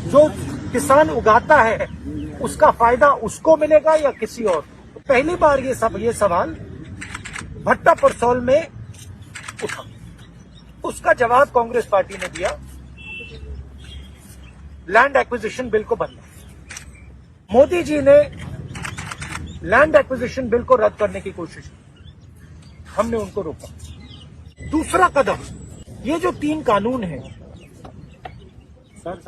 जो किसान उगाता है उसका फायदा उसको मिलेगा या किसी और। तो पहली बार ये सवाल भट्टा परसौल में उठा, उसका जवाब कांग्रेस पार्टी ने दिया, लैंड एक्विजिशन बिल को बदला। मोदी जी ने लैंड एक्विजिशन बिल को रद्द करने की कोशिश की, हमने उनको रोका। दूसरा कदम, ये जो 3 कानून हैं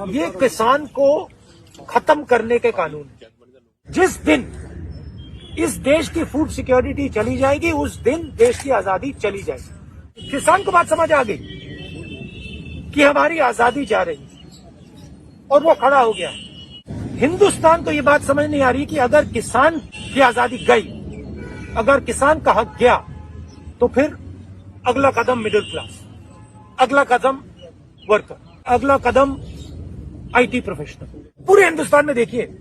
ये किसान को खत्म करने के कानून हैं। जिस दिन इस देश की फूड सिक्योरिटी चली जाएगी उस दिन देश की आजादी चली जाएगी। किसान को बात समझ आ गई कि हमारी आजादी जा रही और वो खड़ा हो गया। हिंदुस्तान को ये बात समझ नहीं आ रही कि अगर किसान की आजादी गई, अगर किसान का हक गया, तो फिर अगला कदम मिडिल क्लास, अगला कदम वर्कर, अगला कदम आईटी प्रोफेशनल। पूरे हिंदुस्तान में देखिए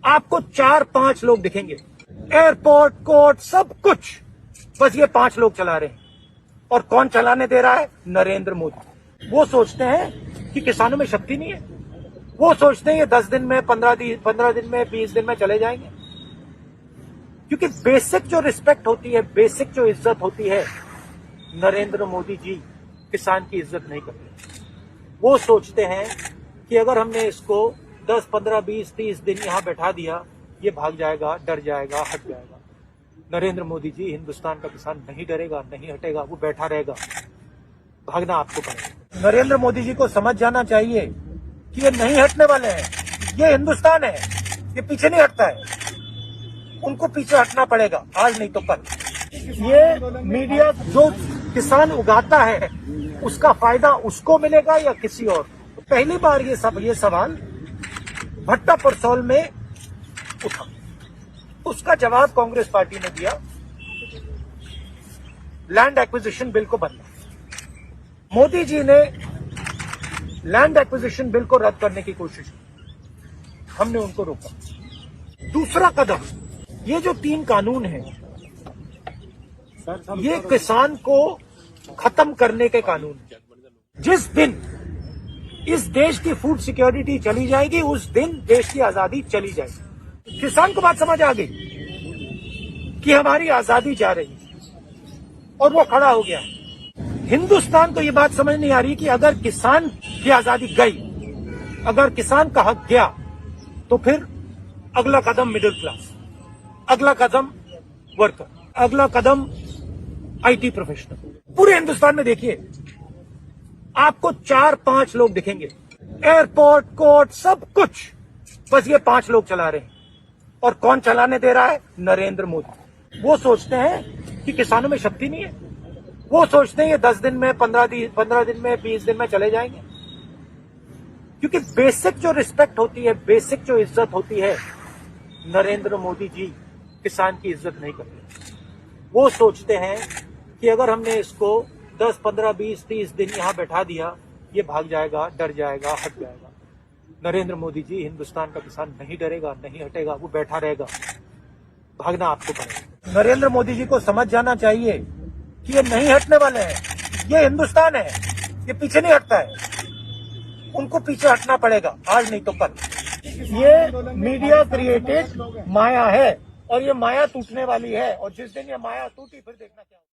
आपको 4-5 लोग दिखेंगे, एयरपोर्ट, कोर्ट, सब कुछ बस ये 5 लोग चला रहे हैं। और कौन चलाने दे रहा है? नरेंद्र मोदी। वो सोचते हैं कि किसानों में शक्ति नहीं है, वो सोचते हैं ये 10 दिन में, 15 दिन में, 20 दिन में चले जाएंगे। क्योंकि बेसिक जो रिस्पेक्ट होती है, बेसिक जो इज्जत होती है, नरेंद्र मोदी जी किसान की इज्जत नहीं करते। वो सोचते हैं कि अगर हमने इसको 10, 15, 20, 30 दिन यहां बैठा दिया, ये भाग जाएगा, डर जाएगा, हट जाएगा। नरेंद्र मोदी जी, हिंदुस्तान का किसान नहीं डरेगा, नहीं हटेगा, वो बैठा रहेगा, भागना आपको पड़ेगा। नरेंद्र मोदी जी को समझ जाना चाहिए कि ये नहीं हटने वाले हैं। ये हिंदुस्तान है, ये पीछे नहीं हटता है, उनको पीछे हटना पड़ेगा, आज नहीं तो कल। ये मीडिया जो किसान उगाता है उसका फायदा उसको मिलेगा या किसी और। तो पहली बार ये सवाल भट्टा परसौल में उठा, उसका जवाब कांग्रेस पार्टी ने दिया, लैंड एक्विजिशन बिल को बदला। मोदी जी ने लैंड एक्विजिशन बिल को रद्द करने की कोशिश की, हमने उनको रोका। दूसरा कदम, ये जो 3 कानून हैं ये किसान को खत्म करने के कानून हैं। जिस दिन इस देश की फूड सिक्योरिटी चली जाएगी उस दिन देश की आजादी चली जाएगी। किसान को बात समझ आ गई कि हमारी आजादी जा रही और वो खड़ा हो गया। हिंदुस्तान को ये बात समझ नहीं आ रही कि अगर किसान की आजादी गई, अगर किसान का हक गया, तो फिर अगला कदम मिडिल क्लास, अगला कदम वर्कर, अगला कदम आईटी प्रोफेशनल। पूरे हिंदुस्तान में देखिए आपको 4-5 लोग दिखेंगे, एयरपोर्ट, कोर्ट, सब कुछ बस ये 5 लोग चला रहे हैं। और कौन चलाने दे रहा है? नरेंद्र मोदी। वो सोचते हैं कि किसानों में शक्ति नहीं है, वो सोचते हैं ये 10 दिन में, 15 दिन में, 20 दिन में चले जाएंगे। क्योंकि बेसिक जो रिस्पेक्ट होती है, बेसिक जो इज्जत होती है, नरेंद्र मोदी जी किसान की इज्जत नहीं करते। वो सोचते हैं कि अगर हमने इसको 10, 15, 20, 30 दिन यहां बैठा दिया, ये भाग जाएगा, डर जाएगा, हट जाएगा। नरेंद्र मोदी जी, हिंदुस्तान का किसान नहीं डरेगा, नहीं हटेगा, वो बैठा रहेगा, भागना आपको पड़ेगा। नरेंद्र मोदी जी को समझ जाना चाहिए कि ये नहीं हटने वाले हैं। ये हिंदुस्तान है, ये पीछे नहीं हटता है, उनको पीछे हटना पड़ेगा, आज नहीं तो कल। ये मीडिया क्रिएटेड माया है और ये माया टूटने वाली है, और जिस दिन ये माया टूटी फिर देखना क्या